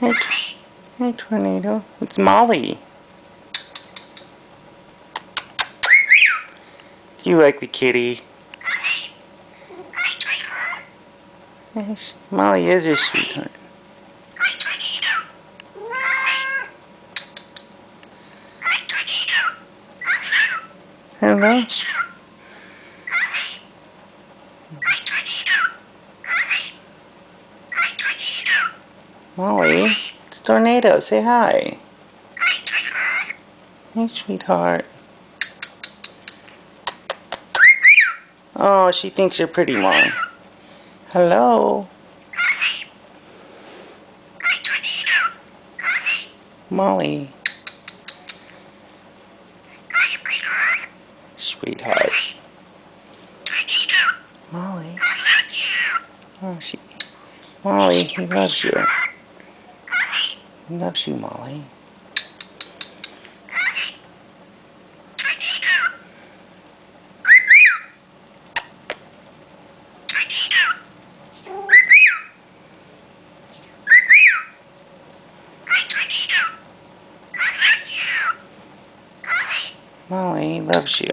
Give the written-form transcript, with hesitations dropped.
Hey, hey, Tornado. It's Molly. You like the kitty? Yes, Molly is your sweetheart. Hello? Molly, it's Tornado. Say hi. Hey, sweetheart. Oh, she thinks you're pretty, Molly. Hello? Molly. Sweetheart. Molly. Oh, Molly, he loves you. He loves you, Molly. Molly loves you.